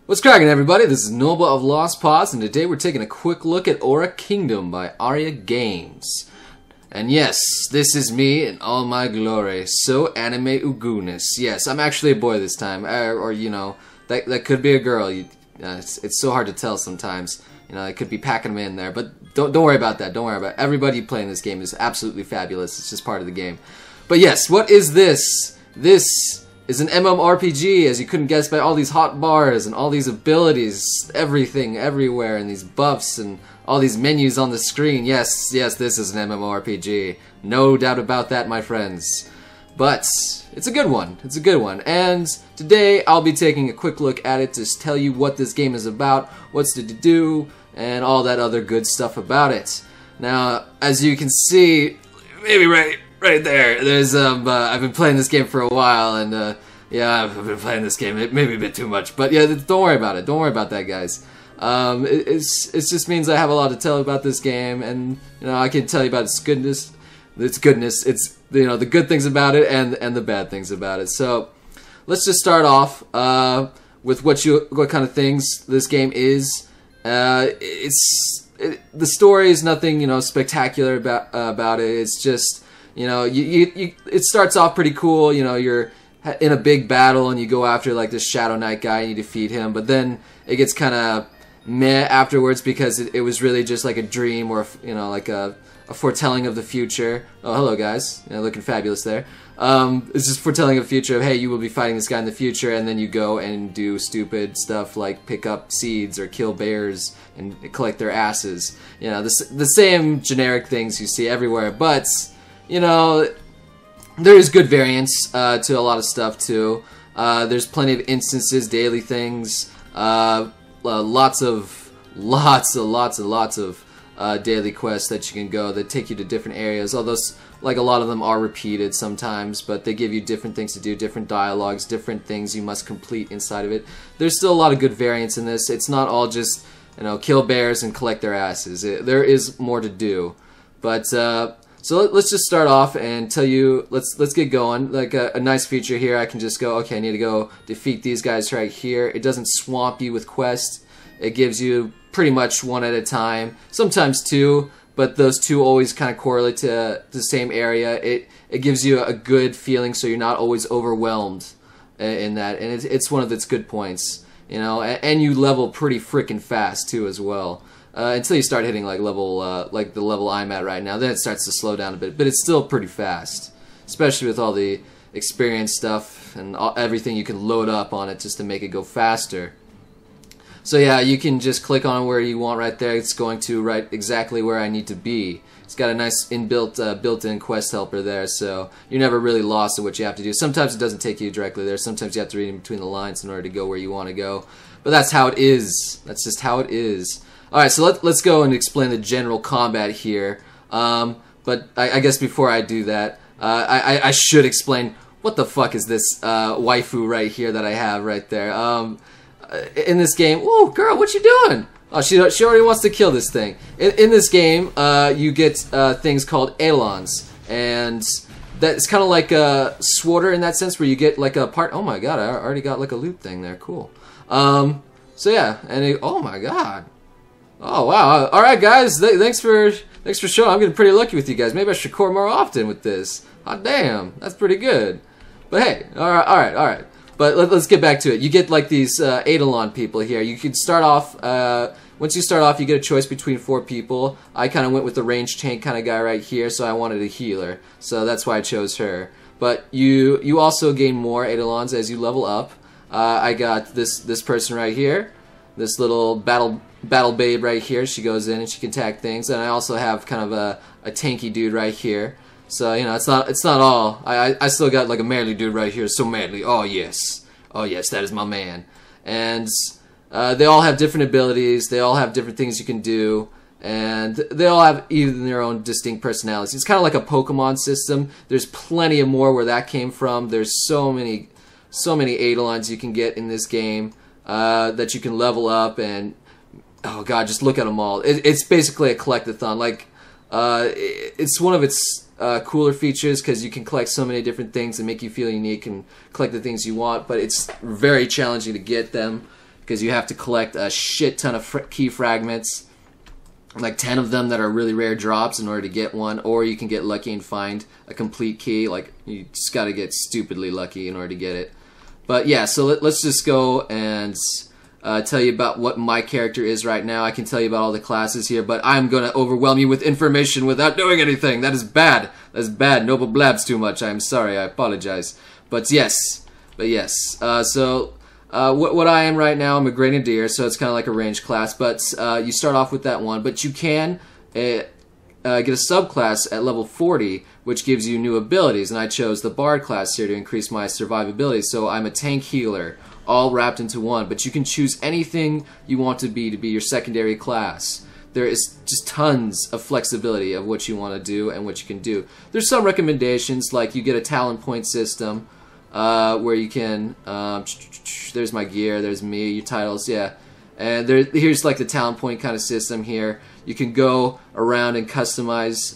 What's cracking, everybody? This is Noble of Lost Paws, and today we're taking a quick look at Aura Kingdom by Aria Games. And yes, this is me in all my glory. So anime ugooness. Yes, I'm actually a boy this time. Or you know, that could be a girl. It's so hard to tell sometimes. You know, I could be packing them in there. But don't worry about that. Don't worry about it. Everybody playing this game is absolutely fabulous. It's just part of the game. But yes, what is this? This is an MMORPG, as you couldn't guess by all these hot bars and all these abilities, everything, everywhere, and these buffs and all these menus on the screen. Yes, this is an MMORPG. No doubt about that, my friends. But it's a good one. It's a good one. And today I'll be taking a quick look at it to tell you what this game is about, what's to do, and all that other good stuff about it. Now, as you can see, maybe right there. There's I've been playing this game for a while, and yeah, I've been playing this game maybe a bit too much, but yeah, don't worry about it. Don't worry about that, guys. It just means I have a lot to tell about this game, and you know, I can tell you about its goodness. It's you know, the good things about it and the bad things about it. So let's just start off with what kind of things this game is. The story is nothing, you know, spectacular about it. It's just, you know, it starts off pretty cool. You know, you're in a big battle and you go after like this Shadow Knight guy and you defeat him, but then it gets kind of meh afterwards because it was really just like a dream, or, you know, like a foretelling of the future. Oh, hello guys, you know, looking fabulous there. It's just foretelling of the future of, hey, you will be fighting this guy in the future, and then you go and do stupid stuff like pick up seeds or kill bears and collect their asses. You know, the same generic things you see everywhere, but you know, there is good variance to a lot of stuff too. There's plenty of instances, daily things, lots of daily quests that you can go that take you to different areas. Although, like, a lot of them are repeated sometimes, but they give you different things to do, different dialogues, different things you must complete inside of it. There's still a lot of good variance in this. It's not all just, you know, kill bears and collect their asses. There is more to do, but. So let's just start off and tell you, let's get going. Like a nice feature here, I can just go, okay, I need to go defeat these guys right here. It doesn't swamp you with quests. It gives you pretty much one at a time, sometimes two, but those two always kind of correlate to the same area. It gives you a good feeling, so you're not always overwhelmed in that, and it's one of its good points, you know. And you level pretty freaking fast too as well. Until you start hitting like level, like the level I'm at right now, then it starts to slow down a bit. But it's still pretty fast, especially with all the experience stuff and everything you can load up on it just to make it go faster. So yeah, you can just click on where you want right there. It's going to right exactly where I need to be. It's got a nice inbuilt, built-in quest helper there, so you're never really lost in what you have to do. Sometimes it doesn't take you directly there. Sometimes you have to read in between the lines in order to go where you want to go. But that's how it is. That's just how it is. Alright, so let's go and explain the general combat here. But I guess before I do that, I should explain what the fuck is this waifu right here that I have right there. In this game, whoa, girl, what you doing? Oh, she already wants to kill this thing. In this game, you get things called eidolons, and that's kind of like a swatter in that sense, where you get like a part. Oh my god, I already got like a loot thing there. Cool. So yeah, and oh my god. Oh wow! All right, guys. Thanks for showing. I'm getting pretty lucky with you guys. Maybe I should record more often with this. Hot damn, that's pretty good. But hey, all right. But let's get back to it. You get like these eidolon people here. You can start off. Once you start off, you get a choice between 4 people. I kind of went with the range tank kind of guy right here, so I wanted a healer. So that's why I chose her. But you also gain more eidolons as you level up. I got this person right here. This little battle babe right here. She goes in and she can attack things, and I also have kind of a tanky dude right here. So you know, it's not all. I still got like a manly dude right here. So manly. Oh yes, that is my man. And they all have different abilities. They all have different things you can do, and they all have even their own distinct personalities. It's kind of like a Pokemon system. There's plenty of more where that came from. There's so many eidolons you can get in this game. That you can level up, and oh god, just look at them all. It's basically a collectathon. Like, it's one of its cooler features because you can collect so many different things and make you feel unique and collect the things you want. But it's very challenging to get them because you have to collect a shit ton of key fragments, like 10 of them that are really rare drops in order to get one, or you can get lucky and find a complete key. Like, you just gotta get stupidly lucky in order to get it. But yeah, so let's just go and tell you about what my character is right now. I can tell you about all the classes here, but I'm gonna overwhelm you with information without doing anything. That is bad. That's bad. Noble blabs too much. I'm sorry. I apologize. But yes. What I am right now, I'm a Grenadier, so it's kind of like a range class, but you start off with that one. But you can get a subclass at level 40, which gives you new abilities, and I chose the Bard class here to increase my survivability, so I'm a tank healer, all wrapped into one. But you can choose anything you want to be your secondary class. There is just tons of flexibility of what you want to do and what you can do. There's some recommendations, like you get a talent point system, where you can, there's my gear, there's me, your titles, yeah. And here's like the talent point kind of system here. You can go around and customize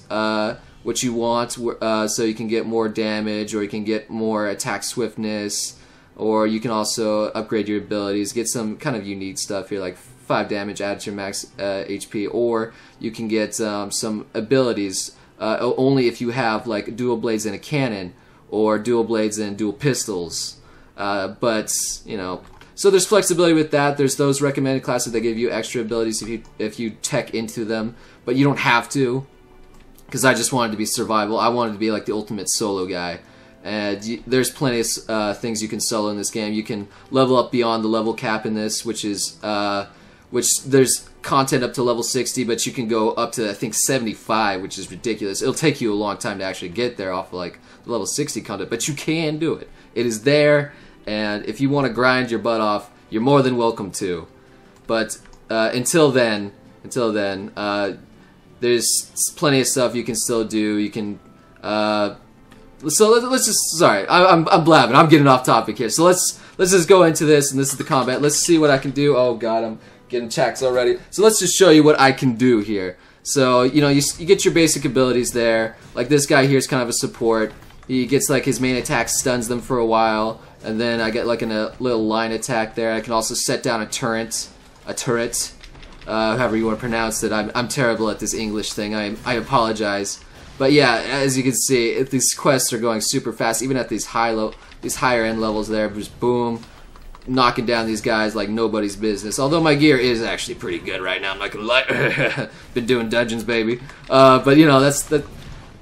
what you want, so you can get more damage, or you can get more attack swiftness, or you can also upgrade your abilities, get some kind of unique stuff here, like 5 damage added to your max HP, or you can get some abilities only if you have like dual blades and a cannon, or dual blades and dual pistols. But you know, so there's flexibility with that. There's those recommended classes that give you extra abilities if you tech into them, but you don't have to, because I just wanted to be survival. I wanted to be like the ultimate solo guy. And there's plenty of things you can solo in this game. You can level up beyond the level cap in this, which there's content up to level 60, but you can go up to, I think, 75, which is ridiculous. It'll take you a long time to actually get there off of like the level 60 content, but you can do it. It is there, and if you want to grind your butt off, you're more than welcome to. But until then, there's plenty of stuff you can still do. You can so let's just, sorry, I'm blabbing. I'm getting off topic here. So let's just go into this, and this is the combat. Let's see what I can do. Oh god, I'm getting checks already. So let's just show you what I can do here. So, you know, you get your basic abilities there. Like this guy here is kind of a support. He gets like his main attack stuns them for a while, and then I get like a little line attack there. I can also set down a turret, however you want to pronounce it. I'm terrible at this English thing. I apologize. But yeah, as you can see, these quests are going super fast, even at these higher end levels there. Just boom, knocking down these guys like nobody's business. Although my gear is actually pretty good right now, I'm not gonna lie. Been doing dungeons, baby. But you know, let's put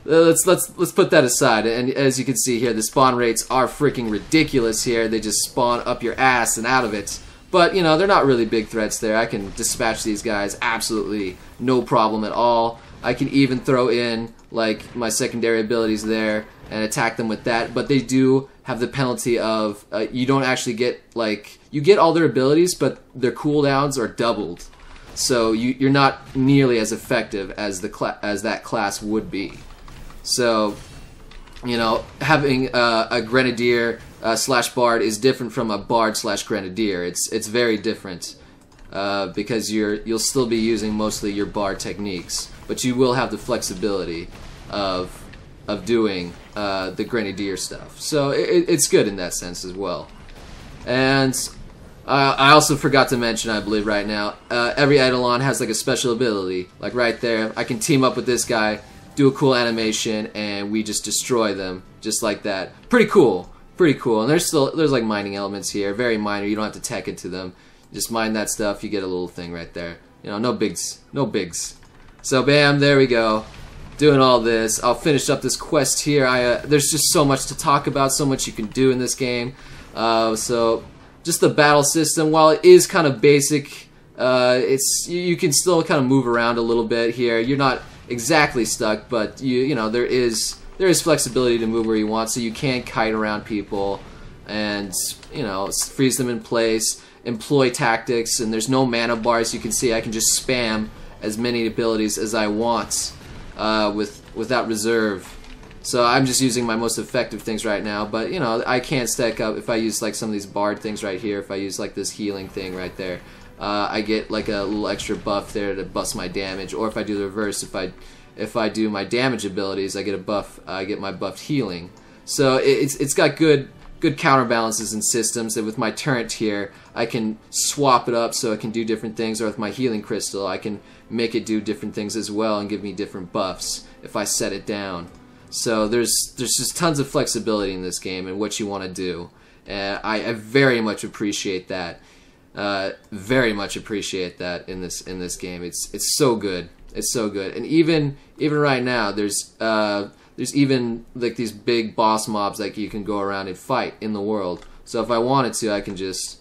that aside. And as you can see here, the spawn rates are freaking ridiculous here. They just spawn up your ass and out of it. But you know, they're not really big threats there. I can dispatch these guys absolutely no problem at all. I can even throw in like my secondary abilities there and attack them with that, but they do have the penalty of you don't actually get, like, you get all their abilities, but their cooldowns are doubled, so you're not nearly as effective as that class would be. So, you know, having a Grenadier slash Bard is different from a Bard slash Grenadier. It's very different. Because you'll still be using mostly your Bard techniques, but you will have the flexibility of doing the Grenadier stuff. So it's good in that sense as well. And I also forgot to mention, I believe right now, every Eidolon has like a special ability. Like right there, I can team up with this guy, do a cool animation, and we just destroy them just like that. Pretty cool, pretty cool. And there's like mining elements here, very minor. You don't have to tech into them. Just mine that stuff, you get a little thing right there. You know, no bigs, no bigs. So bam, there we go. Doing all this. I'll finish up this quest here. There's just so much to talk about, so much you can do in this game. So just the battle system, while it is kind of basic, you can still kind of move around a little bit here. You're not exactly stuck, but you know, there is flexibility to move where you want, so you can kite around people and, you know, freeze them in place, employ tactics, and there's no mana bars. You can see I can just spam as many abilities as I want without reserve. So I'm just using my most effective things right now, but you know, I can stack up if I use like some of these Bard things right here. If I use like this healing thing right there, I get like a little extra buff there to bust my damage. Or if I do the reverse, if I do my damage abilities, I get a buff. I get my buffed healing. So it's got good good counterbalances and systems. And with my turret here, I can swap it up so it can do different things, or with my healing crystal, I can make it do different things as well and give me different buffs if I set it down. So there's just tons of flexibility in this game and what you want to do. And I very much appreciate that. Very much appreciate that in this game. It's so good. It's so good. And even right now, there's even like these big boss mobs that you can go around and fight in the world. So if I wanted to, I can just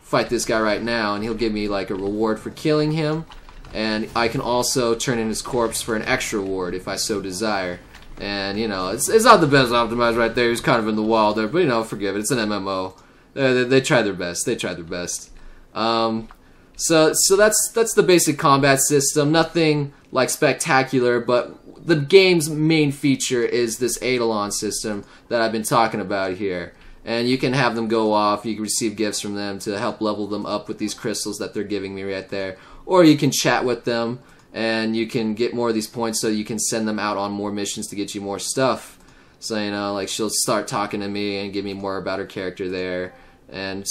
fight this guy right now, and he'll give me like a reward for killing him. And I can also turn in his corpse for an extra reward if I so desire. And you know, it's not the best optimized right there. He's kind of in the wall there, but you know, forgive it. It's an MMO. They try their best. They try their best. So that's the basic combat system. Nothing like spectacular, but the game's main feature is this Eidolon system that I've been talking about here. And you can have them go off. You can receive gifts from them to help level them up with these crystals that they're giving me right there. Or you can chat with them, and you can get more of these points so you can send them out on more missions to get you more stuff. So, you know, like she'll start talking to me and give me more about her character there. And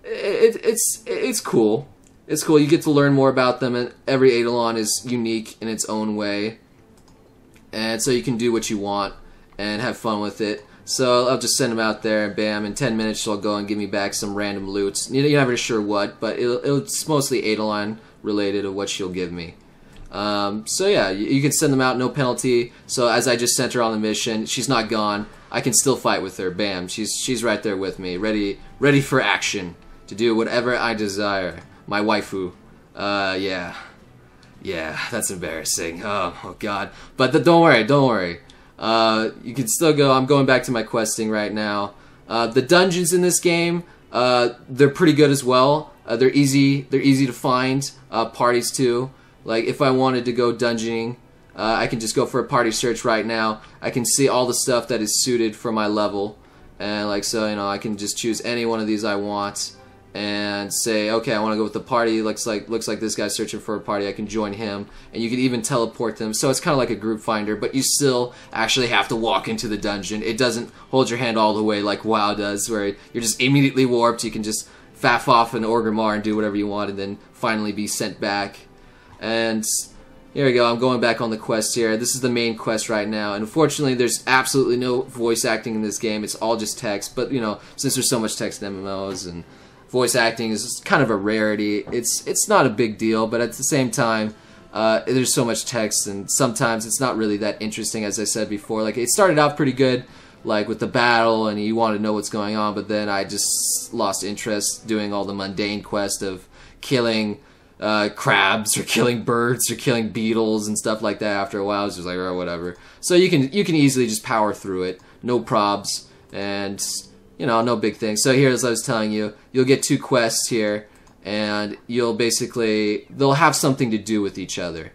it's cool. It's cool. You get to learn more about them, and every Eidolon is unique in its own way. And so you can do what you want and have fun with it. So I'll just send them out there, and bam, in 10 minutes she'll go and give me back some random loot. You're never sure what, but it's mostly Eidolon related of what she'll give me. So yeah, you can send them out, no penalty. So as I just sent her on the mission, she's not gone. I can still fight with her. Bam, she's right there with me, ready for action to do whatever I desire. My waifu. Yeah, that's embarrassing. Oh God. But don't worry. You can still go. I'm going back to my questing right now. The dungeons in this game, they're pretty good as well. They're easy to find. Parties too. Like if I wanted to go dungeoning, I can just go for a party search right now. I can see all the stuff that is suited for my level, and like so, you know, I can just choose any one of these I want and say, okay, I want to go with the party. Looks like this guy's searching for a party. I can join him, and you can even teleport them. So it's kind of like a group finder, but you still actually have to walk into the dungeon. It doesn't hold your hand all the way like WoW does, where you're just immediately warped. You can just faff off an Orgrimmar and do whatever you want, and then finally be sent back. And here we go. I'm going back on the quest here. This is the main quest right now, and unfortunately, there's absolutely no voice acting in this game. It's all just text. But you know, since there's so much text in MMOs and voice acting is kind of a rarity. It's not a big deal, but at the same time, there's so much text, and sometimes it's not really that interesting, as I said before. Like, it started out pretty good, like with the battle, and you want to know what's going on, but then I just lost interest doing all the mundane quest of killing crabs, or killing birds, or killing beetles, and stuff like that. After a while, it's just like, oh, whatever. So you can easily just power through it, no probs, and you know, no big thing. So here, as I was telling you, you'll get 2 quests here, and you'll basically, they'll have something to do with each other.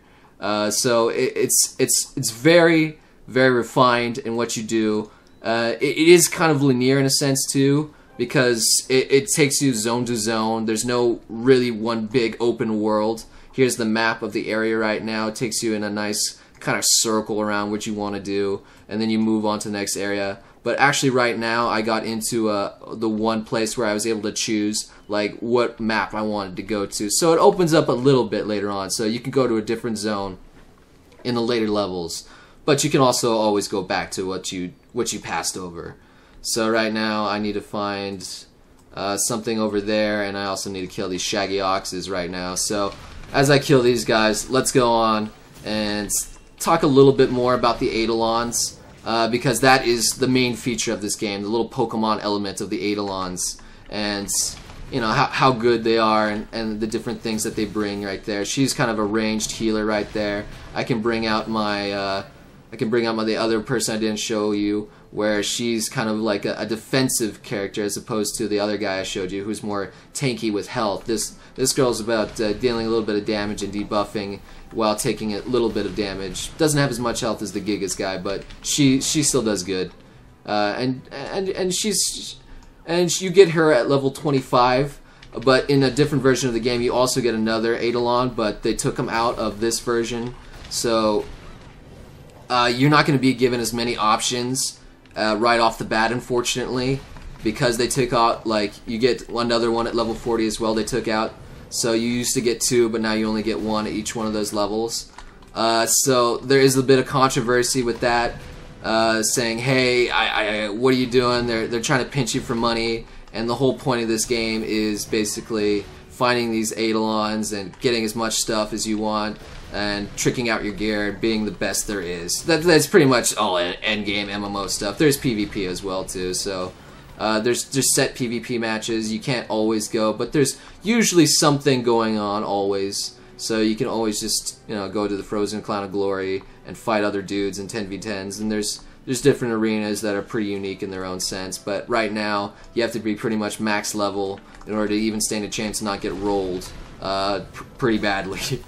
So it's very, very refined in what you do. It is kind of linear in a sense too, because it takes you zone to zone. There's no really one big open world. Here's the map of the area right now. It takes you in a nice kind of circle around what you want to do, and then you move on to the next area. But actually right now I got into the one place where I was able to choose like what map I wanted to go to. So it opens up a little bit later on, so you can go to a different zone in the later levels. But you can also always go back to what you passed over. So right now I need to find something over there, and I also need to kill these shaggy oxes right now. So as I kill these guys, let's go on and talk a little bit more about the Eidolons. Because that is the main feature of this game, the little Pokemon element of the Eidolons, and you know how good they are, and the different things that they bring right there. She's kind of a ranged healer right there. I can bring out my the other person I didn't show you, where she's kind of like a defensive character as opposed to the other guy I showed you, who's more tanky with health. This girl's about dealing a little bit of damage and debuffing while taking a little bit of damage. Doesn't have as much health as the Gigas guy, but she still does good. And you get her at level 25, but in a different version of the game you also get another Eidolon, but they took him out of this version, so you're not going to be given as many options right off the bat, unfortunately. because they took out, like, you get another one at level 40 as well, they took out. So you used to get 2, but now you only get 1 at each one of those levels. So there is a bit of controversy with that, saying, hey, what are you doing? They're trying to pinch you for money, and the whole point of this game is basically finding these Eidolons and getting as much stuff as you want, and tricking out your gear, and being the best there is. That's pretty much all endgame MMO stuff. There's PvP as well too, so there's just set PvP matches. You can't always go, but there's usually something going on always. So you can always just, you know, go to the Frozen Cloud of Glory and fight other dudes in 10v10s, and there's different arenas that are pretty unique in their own sense. But right now, you have to be pretty much max level in order to even stand a chance to not get rolled pretty badly.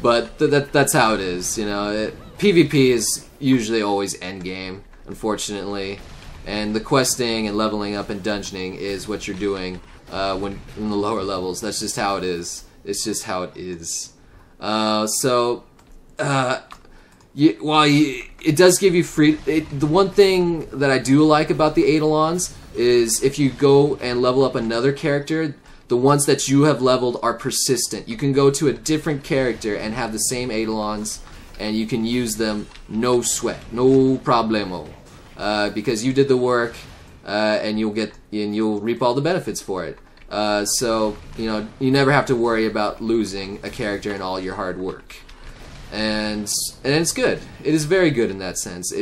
But that's how it is, you know. PvP is usually always endgame, unfortunately. And the questing and leveling up and dungeoning is what you're doing when in the lower levels. That's just how it is. It's just how it is. It does give you free... the one thing that I do like about the Eidolons is if you go and level up another character, the ones that you have leveled are persistent. You can go to a different character and have the same Eidolons, and you can use them no sweat, no problemo, because you did the work, and you'll reap all the benefits for it. So you know, you never have to worry about losing a character in all your hard work, and it's good. It is very good in that sense.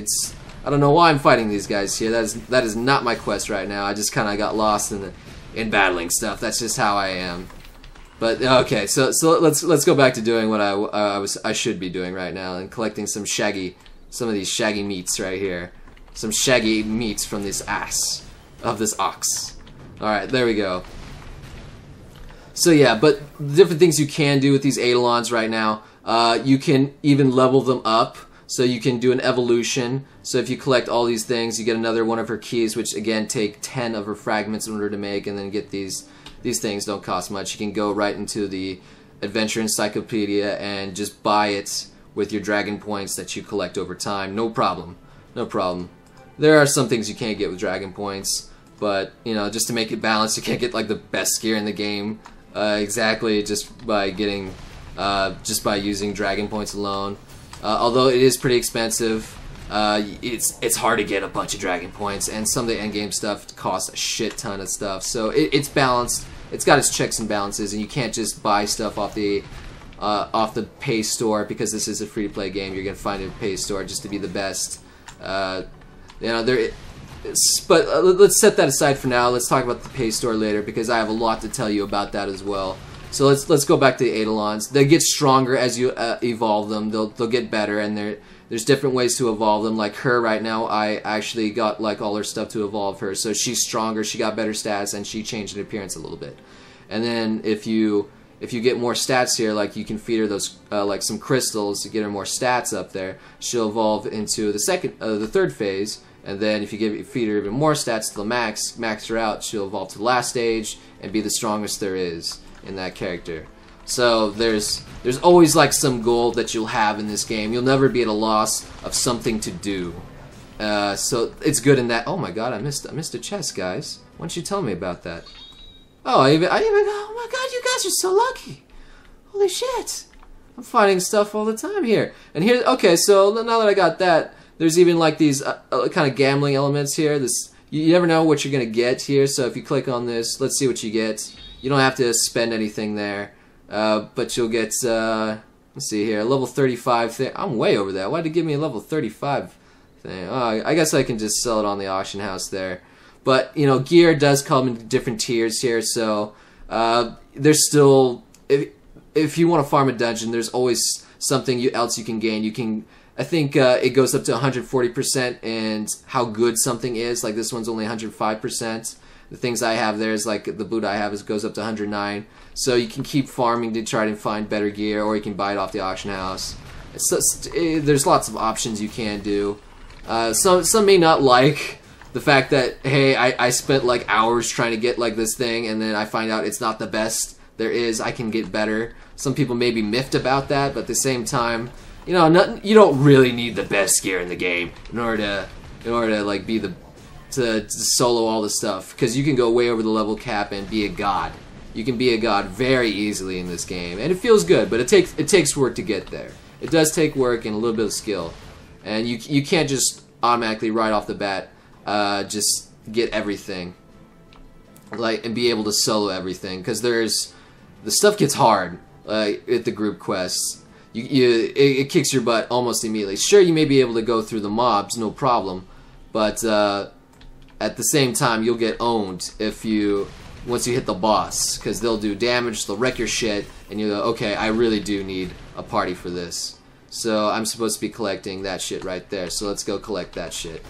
I don't know why I'm fighting these guys here. That is not my quest right now. I just kind of got lost in battling stuff. That's just how I am. But okay, so let's go back to doing what I should be doing right now, and collecting some of these shaggy meats right here, some shaggy meats from this ass of this ox. All right, there we go. So yeah, but the different things you can do with these Eidolons right now, you can even level them up. So you can do an evolution. So if you collect all these things, you get another one of her keys, which again take 10 of her fragments in order to make, and then get these things. Don't cost much. You can go right into the Adventure Encyclopedia and just buy it with your dragon points that you collect over time. No problem. No problem. There are some things you can't get with dragon points, but you know, just to make it balanced, you can't get like the best gear in the game exactly just by using dragon points alone. Although it is pretty expensive, it's hard to get a bunch of dragon points, and some of the endgame stuff costs a shit ton of stuff. So it's balanced. It's got its checks and balances, and you can't just buy stuff off the pay store because this is a free-to-play game. You're gonna find a pay store just to be the best. You know, but let's set that aside for now. Let's talk about the pay store later because I have a lot to tell you about that as well. So let's go back to the Eidolons. They get stronger as you evolve them. They'll get better, and there's different ways to evolve them. Like her right now, I actually got like all her stuff to evolve her, so she's stronger. She got better stats, and she changed in appearance a little bit. And then if you get more stats here, like you can feed her those like some crystals to get her more stats up there. She'll evolve into the third phase, and then if you feed her even more stats to the max her out, she'll evolve to the last stage and be the strongest there is in that character. So there's always like some goal that you'll have in this game. You'll never be at a loss of something to do. So it's good in that. Oh my god, I missed a chest, guys. Why don't you tell me about that? Oh, I even oh my god, you guys are so lucky. Holy shit. I'm finding stuff all the time here. And here, okay, so now that I got that, there's even like these kind of gambling elements here. You never know what you're gonna get here. So if you click on this, let's see what you get. You don't have to spend anything there, but you'll get, let's see here, a level 35 thing. I'm way over that. Why'd it give me a level 35 thing? Oh, I guess I can just sell it on the auction house there. But, you know, gear does come in different tiers here, so there's still, if you want to farm a dungeon, there's always something else you can gain. I think it goes up to 140% and how good something is. Like this one's only 105%. The things I have there is like the boot I have goes up to 109. So you can keep farming to try to find better gear, or you can buy it off the auction house. There's lots of options you can do. Some may not like the fact that, hey, I spent like hours trying to get like this thing, and then I find out it's not the best there is. I can get better. Some people may be miffed about that, but at the same time, you don't really need the best gear in the game in order to like be the to solo all the stuff, because you can go way over the level cap and be a god. You can be a god very easily in this game, and it feels good, but it takes work to get there. It does take work and a little bit of skill, and you can't just automatically right off the bat just get everything, like, and be able to solo everything, because the stuff gets hard at the group quests. It kicks your butt almost immediately. Sure, you may be able to go through the mobs, no problem, but at the same time, you'll get owned once you hit the boss, because they'll do damage, they'll wreck your shit, and you go, okay, I really do need a party for this. So I'm supposed to be collecting that shit right there, so let's go collect that shit.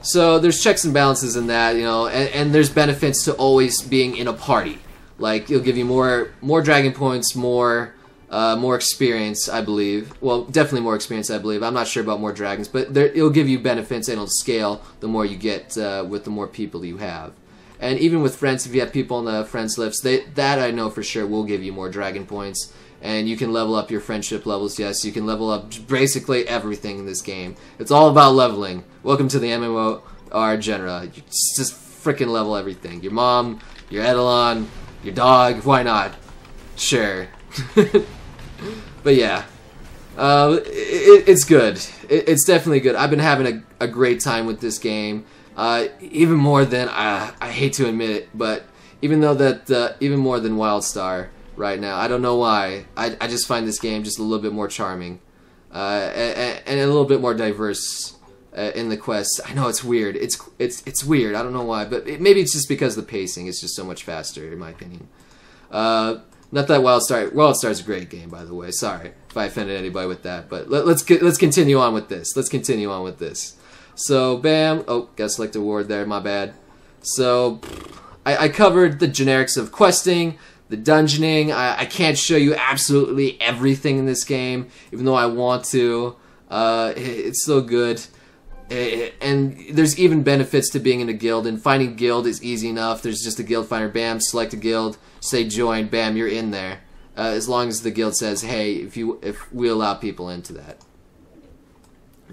So there's checks and balances in that, you know, and there's benefits to always being in a party. Like, it'll give you more dragon points, more experience, I believe. Well, definitely more experience, I believe. I'm not sure about more dragons, but it'll give you benefits, and it'll scale the more you get with the more people you have. And even with friends, if you have people on the friends list, that I know for sure will give you more dragon points. And you can level up your friendship levels. Yes, you can level up basically everything in this game. It's all about leveling. Welcome to the MMOR genre. You just freaking level everything. Your mom, your Eidolon, your dog, why not? Sure. But yeah, it's good. It's definitely good. I've been having a great time with this game. Even more than I hate to admit it, but even more than WildStar right now. I don't know why. I just find this game just a little bit more charming, and a little bit more diverse in the quests. I know it's weird. It's weird. I don't know why, but maybe it's just because the pacing is just so much faster, in my opinion. Not that WildStar's a great game, by the way. Sorry if I offended anybody with that, but let's continue on with this. Let's continue on with this. So, bam. Oh, gotta select a ward there. My bad. So, I covered the generics of questing, the dungeoning. I can't show you absolutely everything in this game, even though I want to. It's so good. And there's even benefits to being in a guild, and finding guild is easy enough. There's just a guild finder, bam, select a guild, say join, bam, you're in there. As long as the guild says, hey, if we allow people into that.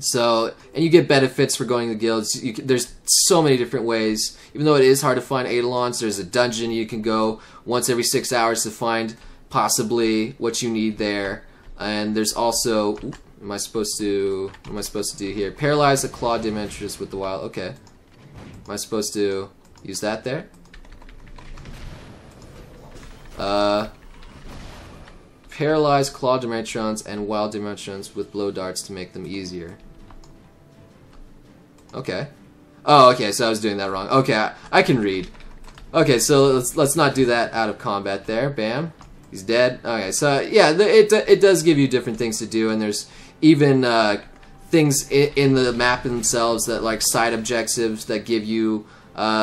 So, and you get benefits for going to guilds. There's so many different ways. Even though it is hard to find Eidolons, there's a dungeon you can go once every 6 hours to find possibly what you need there. And there's also, what am I supposed to do here? Paralyze the claw Dementress with the wild. Okay. Am I supposed to use that there? Paralyze claw Dementrons and wild Dementrons with blow darts to make them easier. Okay. Oh, okay, so I was doing that wrong. Okay, I can read. Okay, so let's not do that out of combat there. Bam. He's dead. Okay, so yeah, it does give you different things to do, and there's even things in the map themselves that, like, side objectives that give you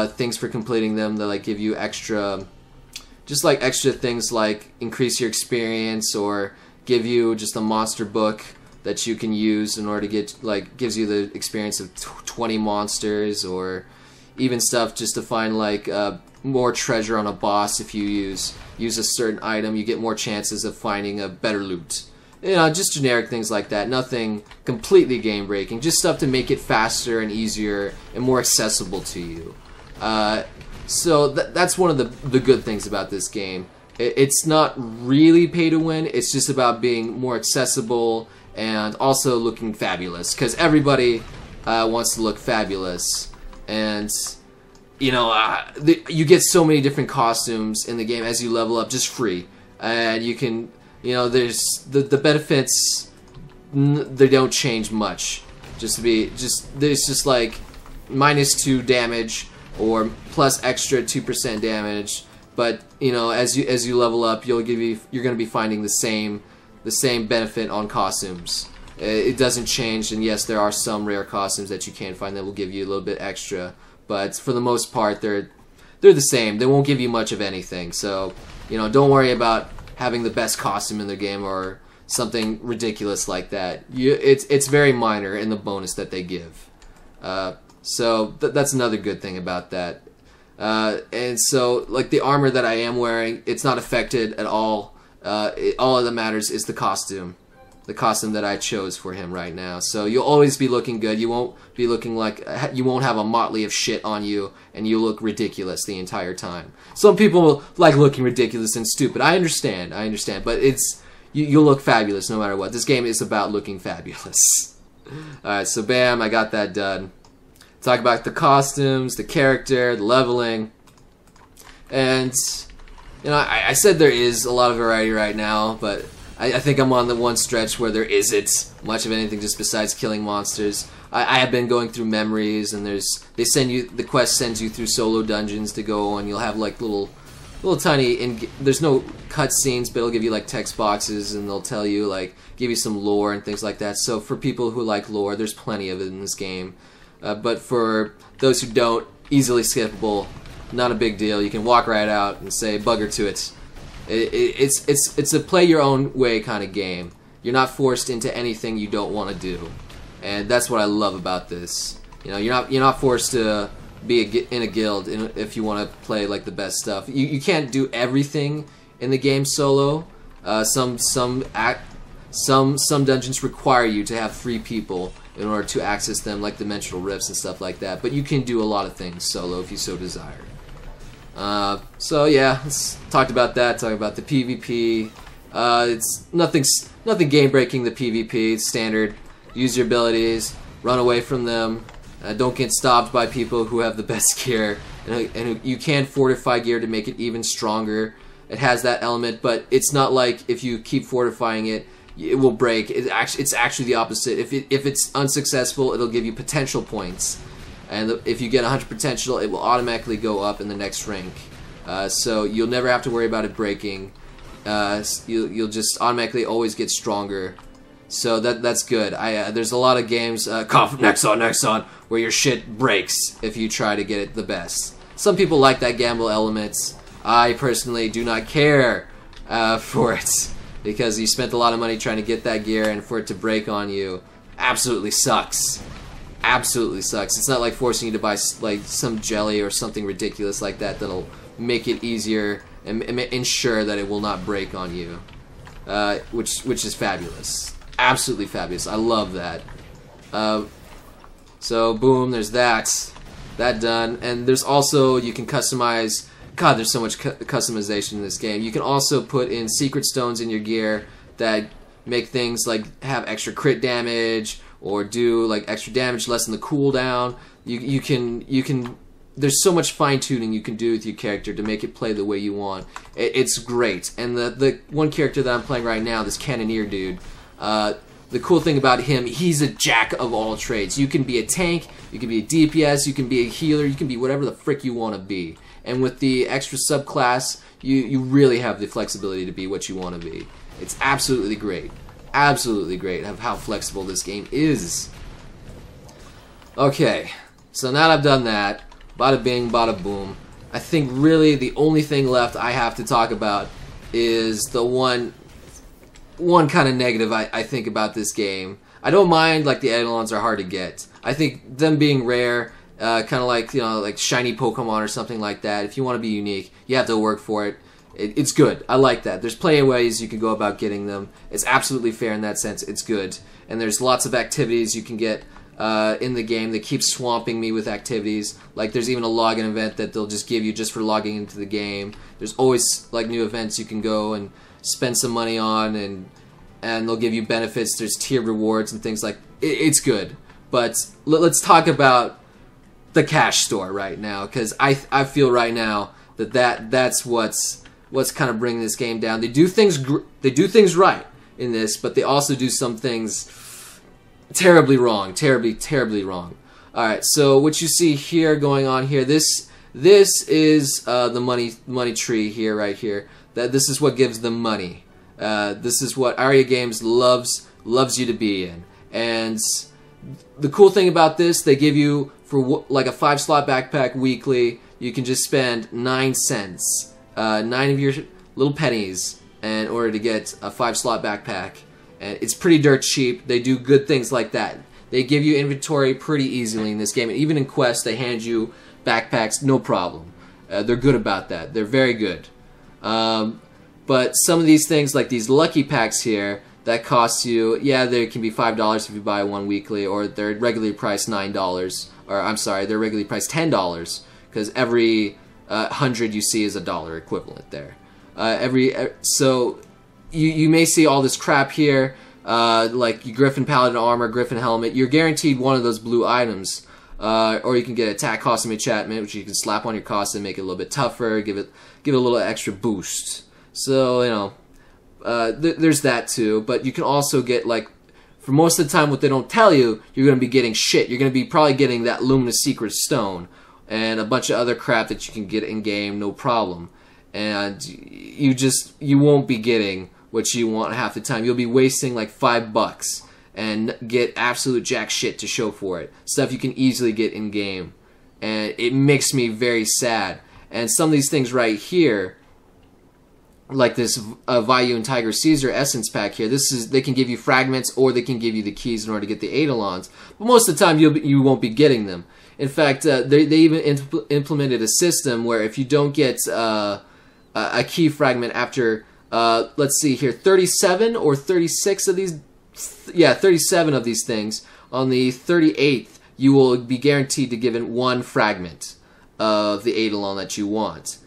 things for completing them, that like give you extra, just like extra things like increase your experience, or give you just a monster book that you can use in order to get, like, gives you the experience of 20 monsters, or even stuff just to find, like, more treasure on a boss. If you use a certain item, you get more chances of finding a better loot. You know, just generic things like that. Nothing completely game breaking. Just stuff to make it faster and easier and more accessible to you. So that's one of the good things about this game. It's not really pay to win. It's just about being more accessible and also looking fabulous, because everybody wants to look fabulous. And you know, you get so many different costumes in the game as you level up, just free. And you can, you know, there's the benefits, they don't change much. There's just like -2 damage or plus extra 2% damage. But you know, as you level up, you're going to be finding the same benefit on costumes. It doesn't change, and yes, there are some rare costumes that you can find that will give you a little bit extra, but for the most part, they're the same. They won't give you much of anything. So, you know, don't worry about having the best costume in the game or something ridiculous like that. It's very minor in the bonus that they give. So that's another good thing about that. And so, like, the armor that I am wearing, it's not affected at all. All that matters is the costume. the costume that I chose for him right now. So you'll always be looking good. You won't be looking like, you won't have a motley of shit on you, and you look ridiculous the entire time. Some people like looking ridiculous and stupid. I understand, but you'll look fabulous no matter what. This game is about looking fabulous. Alright, so bam, I got that done. Talk about the costumes, the character, the leveling, and you know, I said there is a lot of variety right now, but I think I'm on the one stretch where there isn't much of anything just besides killing monsters. I have been going through memories, and the quest sends you through solo dungeons to go, and you'll have like little tiny, there's no cutscenes, but it'll give you like text boxes, and they'll tell you, like, give you some lore and things like that. So for people who like lore, there's plenty of it in this game. But for those who don't, easily skippable, not a big deal. You can walk right out and say bugger to it. It's a play your own way kind of game. You're not forced into anything you don't want to do, and that's what I love about this. You know, you're not forced to be in a guild if you want to play like the best stuff. You can't do everything in the game solo. Some dungeons require you to have 3 people in order to access them, like dimensional rifts and stuff like that. But you can do a lot of things solo if you so desire. So yeah, let's talk about that. Talk about the PvP. It's nothing game breaking. The PvP, it's standard. Use your abilities, run away from them. Don't get stopped by people who have the best gear, and you can fortify gear to make it even stronger. It has that element, but it's not like if you keep fortifying it, it will break. It's actually the opposite. If it's unsuccessful, it'll give you potential points, and if you get 100 potential, it will automatically go up in the next rank. So you'll never have to worry about it breaking. You'll just automatically always get stronger. So that's good. There's a lot of games, Nexon, where your shit breaks if you try to get it the best. Some people like that gamble element. I personally do not care for it, because you spent a lot of money trying to get that gear, and for it to break on you absolutely sucks. Absolutely sucks. It's not like forcing you to buy like some jelly or something ridiculous like that that'll make it easier and ensure that it will not break on you, which is fabulous. Absolutely fabulous. I love that. So boom, there's that done, and there's also, you can customize. God, there's so much customization in this game. You can also put in secret stones in your gear that make things like have extra crit damage, or do like extra damage, lessen the cooldown. You can. There's so much fine tuning you can do with your character to make it play the way you want. It's great. And the one character that I'm playing right now, this Cannoneer dude. The cool thing about him, he's a jack of all trades. You can be a tank, you can be a DPS, you can be a healer, you can be whatever the frick you want to be. And with the extra subclass, you really have the flexibility to be what you want to be. It's absolutely great. Absolutely great of how flexible this game is. Okay, so now that I've done that, bada bing, bada boom, I think really the only thing left I have to talk about is the one kind of negative I think about this game. I don't mind, like, the Eidolons are hard to get. I think them being rare, kind of like, you know, like shiny Pokemon or something like that, if you want to be unique, you have to work for it. It's good. I like that. There's plenty of ways you can go about getting them. It's absolutely fair in that sense. It's good. And there's lots of activities you can get in the game that keep swamping me with activities. Like, there's even a login event that they'll just give you just for logging into the game. There's always, like, new events you can go and spend some money on, and they'll give you benefits. There's tier rewards and things like it's good. But let's talk about the cash store right now, because I feel right now that's what's kind of bringing this game down. They do things right in this, but they also do some things terribly wrong, terribly wrong. All right, so what you see here going on here, this is the money tree here, right here. This is what gives them money. This is what Aria Games loves you to be in. And the cool thing about this, they give you, for like a 5-slot backpack weekly, you can just spend 9 cents, 9 of your little pennies, in order to get a 5-slot backpack. And it's pretty dirt cheap. They do good things like that. They give you inventory pretty easily in this game. And even in quests, they hand you backpacks, no problem. They're good about that. They're very good. But some of these things, like these lucky packs here, that costs you, yeah, they can be $5 if you buy one weekly, or they're regularly priced $9, or I'm sorry, they're regularly priced $10, because every 100 you see is $1 equivalent there. So you may see all this crap here, like your Griffin Paladin armor, Griffin helmet. You're guaranteed one of those blue items, or you can get attack costume enchantment, which you can slap on your costume, make it a little bit tougher, give it a little extra boost. So you know, there's that too. But you can also get, like, for most of the time, what they don't tell you, you're gonna be getting shit. You're gonna be probably getting that Luminous Secret Stone and a bunch of other crap that you can get in game, no problem. And you won't be getting what you want half the time. You'll be wasting like $5 and get absolute jack shit to show for it. Stuff you can easily get in game, and it makes me very sad. And some of these things right here, like this Vayu and Tiger Caesar Essence Pack here, they can give you fragments, or they can give you the keys in order to get the Eidolons. But most of the time you won't be getting them. In fact, they even implemented a system where if you don't get a key fragment after, let's see here, 37 or 36 of these, yeah, 37 of these things, on the 38th, you will be guaranteed to give in one fragment of the Eidolon that you want.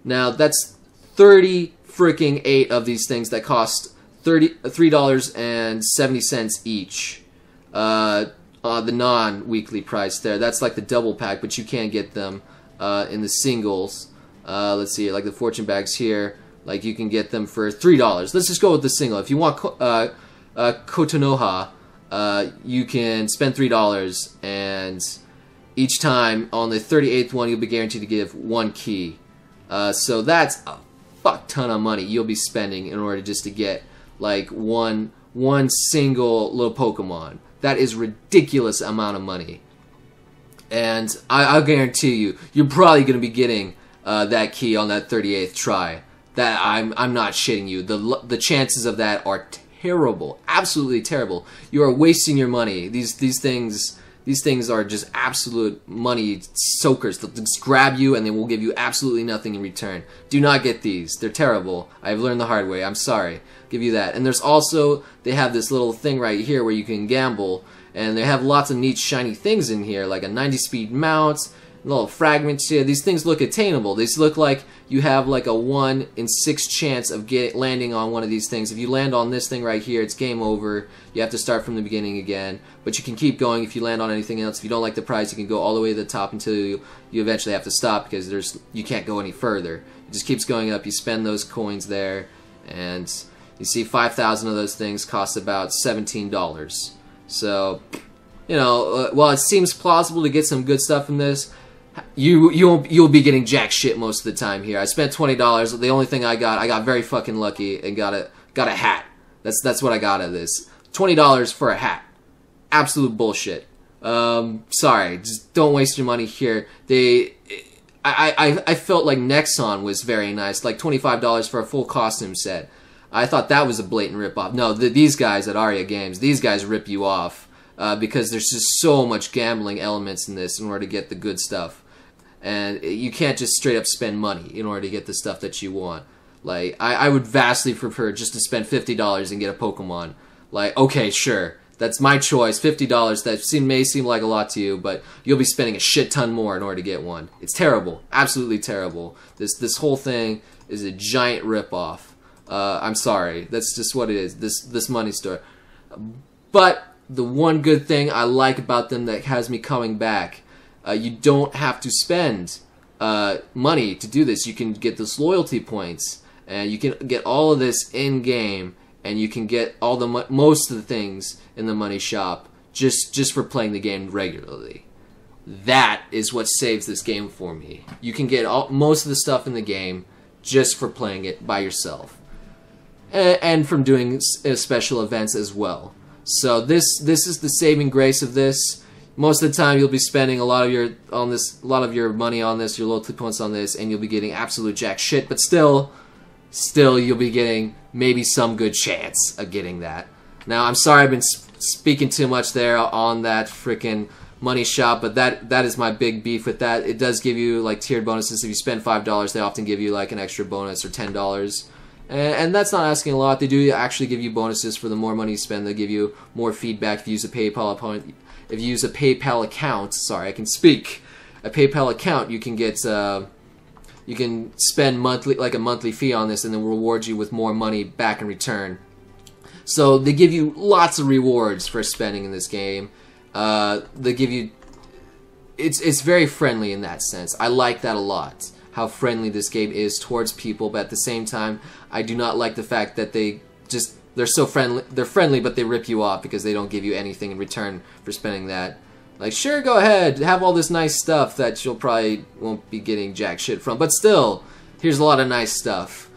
Now, that's 30 freaking 8 of these things that cost $3.70 each. The non-weekly price there. That's like the double pack, but you can get them in the singles. Let's see, like the fortune bags here, like you can get them for $3. Let's just go with the single. If you want Kotonoha, you can spend $3, and each time on the 38th one, you'll be guaranteed to give one key. So that's a fuck ton of money you'll be spending in order just to get like one single little Pokemon. That is ridiculous amount of money, and I'll guarantee you, you're probably going to be getting that key on that 38th try. That I'm not shitting you. The chances of that are terrible, absolutely terrible. You are wasting your money. These things are just absolute money soakers. They'll just grab you and they will give you absolutely nothing in return. Do not get these. They're terrible. I've learned the hard way. I'm sorry. Give you that. And there's also, they have this little thing right here where you can gamble, and they have lots of neat shiny things in here, like a 90-speed mount, little fragments here. These things look attainable. These look like you have like a 1 in 6 chance of landing on one of these things. If you land on this thing right here, it's game over. You have to start from the beginning again. But you can keep going if you land on anything else. If you don't like the prize, you can go all the way to the top until you eventually have to stop, because you can't go any further. It just keeps going up. You spend those coins there, and you see 5,000 of those things cost about $17. So, you know, while it seems plausible to get some good stuff from this, you'll be getting jack shit most of the time here. I spent $20. The only thing I got very fucking lucky and got a hat. That's what I got out of this. $20 for a hat. Absolute bullshit. Sorry, just don't waste your money here. I felt like Nexon was very nice, like $25 for a full costume set. I thought that was a blatant ripoff. No, these guys at Aria Games, these guys rip you off because there's just so much gambling elements in this in order to get the good stuff. And you can't just straight up spend money in order to get the stuff that you want. Like, I would vastly prefer just to spend $50 and get a Pokemon. Like, okay, sure, that's my choice, $50, that may seem like a lot to you, but you'll be spending a shit ton more in order to get one. It's terrible, absolutely terrible. This whole thing is a giant ripoff. I'm sorry, that's just what it is, this money store. But the one good thing I like about them that has me coming back, you don't have to spend money to do this. You can get those loyalty points, and you can get all of this in-game, and you can get all most of the things in the money shop just for playing the game regularly. That is what saves this game for me. You can get most of the stuff in the game just for playing it by yourself, and from doing special events as well. So this is the saving grace of this. Most of the time, you'll be spending a lot of your money on this, your loyalty points on this, and you'll be getting absolute jack shit. But still you'll be getting maybe some good chance of getting that. Now, I'm sorry I've been speaking too much there on that freaking money shop, but that is my big beef with that. It does give you like tiered bonuses. If you spend $5, they often give you like an extra bonus, or $10. And that's not asking a lot. They do actually give you bonuses for the more money you spend. They give you more feedback if you use a PayPal account. If you use a PayPal account, sorry, I can speak. A PayPal account, you can get, you can spend monthly, like a monthly fee on this, and then reward you with more money back in return. So they give you lots of rewards for spending in this game. They give you, it's very friendly in that sense. I like that a lot. How friendly this game is towards people, but at the same time, I do not like the fact that they're so friendly. They're friendly, but they rip you off because they don't give you anything in return for spending that. Like, sure, go ahead, have all this nice stuff that you'll probably won't be getting jack shit from, but still, here's a lot of nice stuff.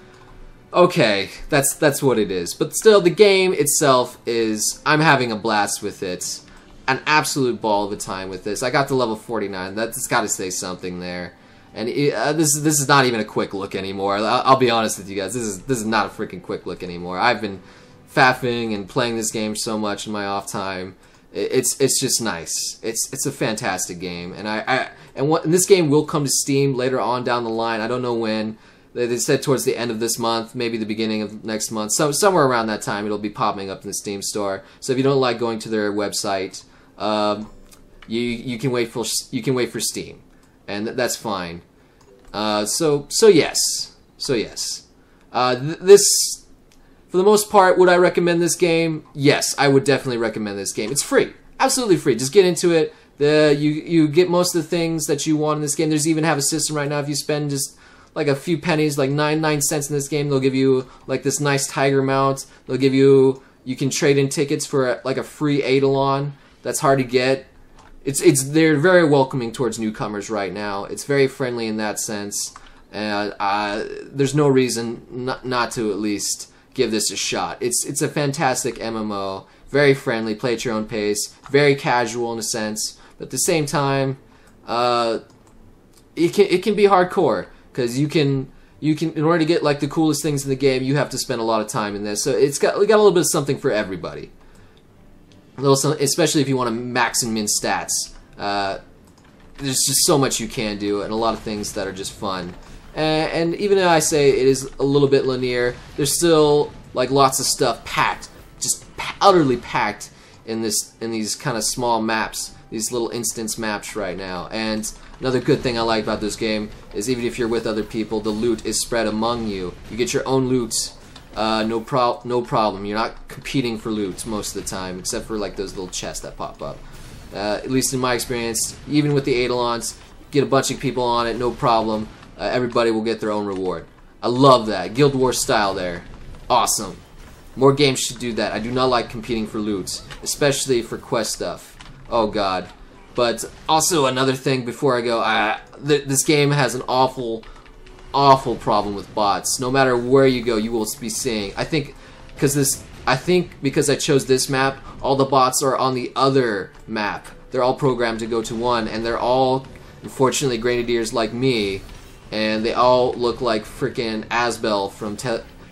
Okay, that's what it is. But still, the game itself is, I'm having a blast with it. An absolute ball of a time with this. I got to level 49. That's got to say something there. And this is not even a quick look anymore. I'll be honest with you guys. This is not a freaking quick look anymore. I've been faffing and playing this game so much in my off time. It's just nice. It's a fantastic game. And this game will come to Steam later on down the line. I don't know when. They said towards the end of this month, maybe the beginning of next month. So somewhere around that time, it'll be popping up in the Steam store. So if you don't like going to their website, you can wait for Steam. And that's fine. So yes. This, for the most part, would I recommend this game? Yes, I would definitely recommend this game. It's free, absolutely free. Just get into it. You get most of the things that you want in this game. There's even have a system right now. If you spend just like a few pennies, like 9 cents in this game, they'll give you like this nice tiger mount. They'll give you can trade in tickets for like a free Eidolon. That's hard to get. They're very welcoming towards newcomers right now. It's very friendly in that sense, and there's no reason not to at least give this a shot. It's a fantastic MMO, very friendly, play at your own pace, very casual in a sense, but at the same time, it can be hardcore because you can in order to get like the coolest things in the game, you have to spend a lot of time in this. So we got a little bit of something for everybody. Especially if you want to max and min stats. There's just so much you can do, and a lot of things that are just fun. And even though I say it is a little bit linear, there's still like lots of stuff packed, just utterly packed in these kind of small maps, these little instance maps right now. And another good thing I like about this game is even if you're with other people, the loot is spread among you. You get your own loot. No problem. You're not competing for loot most of the time, except for like those little chests that pop up. At least in my experience, even with the Eidolons, get a bunch of people on it, no problem. Everybody will get their own reward. I love that. Guild Wars style there. Awesome. More games should do that. I do not like competing for loot, especially for quest stuff. Oh god. But also another thing before I go, this game has an awful problem with bots. No matter where you go, you will be seeing. I think because I chose this map, all the bots are on the other map. They're all programmed to go to one, and they're all, unfortunately, grenadiers like me, and they all look like freaking Asbel from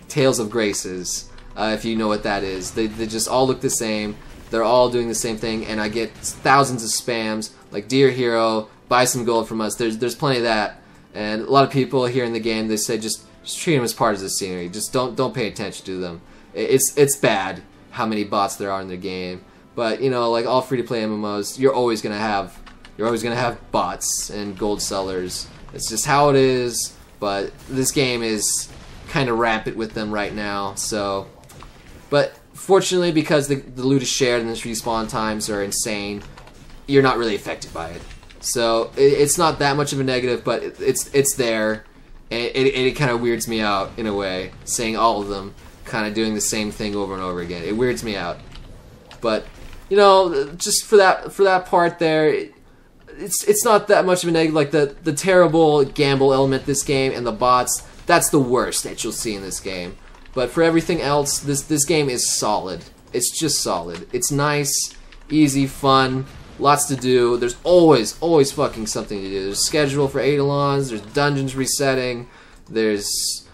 Tales of Graces, if you know what that is. They just all look the same. They're all doing the same thing, and I get thousands of spams like "Dear Hero, buy some gold from us." There's plenty of that. And a lot of people here in the game, they say just treat them as part of the scenery. Just don't pay attention to them. It's bad how many bots there are in the game. But you know, like all free-to-play MMOs, you're always gonna have bots and gold sellers. It's just how it is. But this game is kind of rampant with them right now. So, but fortunately, because the loot is shared and the respawn times are insane, you're not really affected by it. So it's not that much of a negative, but it's there, and it kind of weirds me out in a way, seeing all of them kind of doing the same thing over and over again. It weirds me out, but you know, just for that part there, it's not that much of a negative. Like the terrible gamble element this game and the bots, that's the worst that you'll see in this game. But for everything else, this game is solid. It's just solid. It's nice, easy, fun. Lots to do. There's always fucking something to do. There's schedule for Eidolons, there's dungeons resetting, there's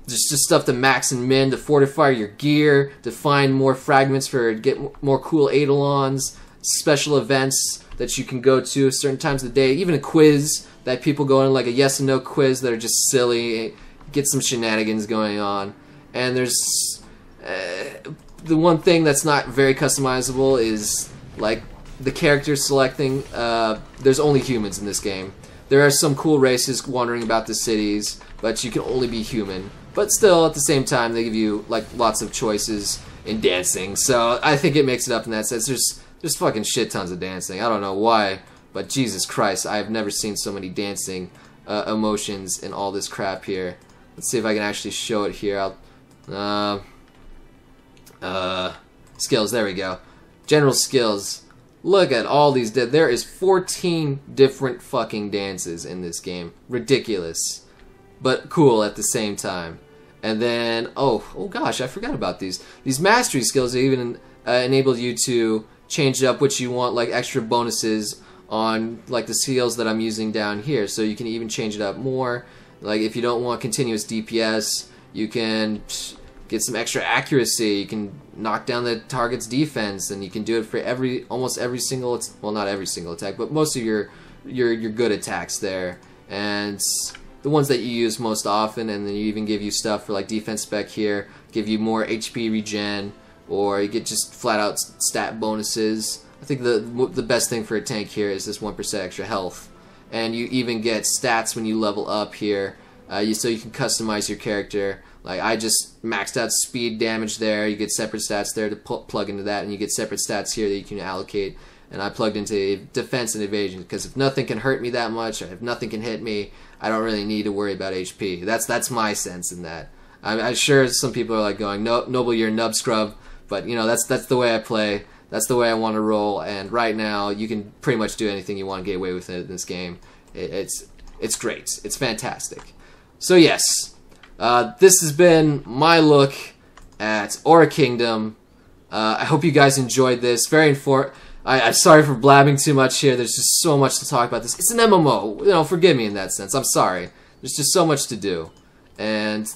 just stuff to max and min, to fortify your gear, to find more fragments for get more cool Eidolons, special events that you can go to certain times of the day, even a quiz that people go in, like a yes and no quiz that are just silly, get some shenanigans going on. and there's the one thing that's not very customizable is like the character selecting. There's only humans in this game. There are some cool races wandering about the cities, but you can only be human. But still, at the same time, they give you like lots of choices in dancing. So I think it makes it up in that sense. There's fucking shit tons of dancing. I don't know why, but Jesus Christ, I've never seen so many dancing emotions in all this crap here. Let's see if I can actually show it here. Skills, there we go. General skills. Look at all these. There is 14 different fucking dances in this game. Ridiculous, but cool at the same time. And then, oh gosh, I forgot about these. These mastery skills even enable you to change up what you want, like extra bonuses on like the skills that I'm using down here. So you can even change it up more. Like if you don't want continuous DPS, you can get some extra accuracy. You can knock down the target's defense, and you can do it for almost every single, well, not every single attack, but most of your good attacks there, and the ones that you use most often. And then you even give you stuff for like defense spec here, give you more HP regen, or you get just flat out stat bonuses. I think the best thing for a tank here is this 1% extra health, and you even get stats when you level up here, so you can customize your character. Like I just maxed out speed damage there. You get separate stats there to plug into that, and you get separate stats here that you can allocate. And I plugged into defense and evasion, because if nothing can hurt me that much, or if nothing can hit me, I don't really need to worry about HP. That's my sense in that. I'm sure some people are like going, no, Noble, you're a nub scrub, but you know that's the way I play. That's the way I want to roll. And right now, you can pretty much do anything you want to get away with it in this game. It's great. It's fantastic. So yes. This has been my look at Aura Kingdom. I hope you guys enjoyed this. Very I'm sorry for blabbing too much here. There's just so much to talk about this. It's an MMO. You know, forgive me in that sense. I'm sorry. There's just so much to do, and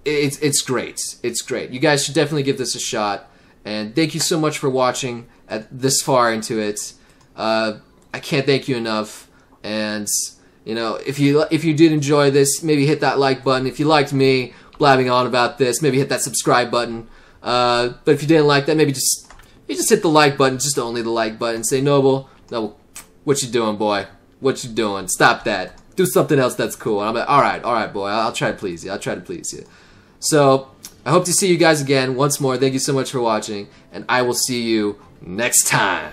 it's great. It's great. You guys should definitely give this a shot. And thank you so much for watching this far into it. I can't thank you enough. And you know, if you did enjoy this, maybe hit that like button. If you liked me blabbing on about this, maybe hit that subscribe button. But if you didn't like that, maybe just hit the like button, just only the like button. Say, Noble, what you doing, boy? What you doing? Stop that. Do something else that's cool. And I'm like, all right, boy. I'll try to please you. I'll try to please you. So I hope to see you guys again once more. Thank you so much for watching, and I will see you next time.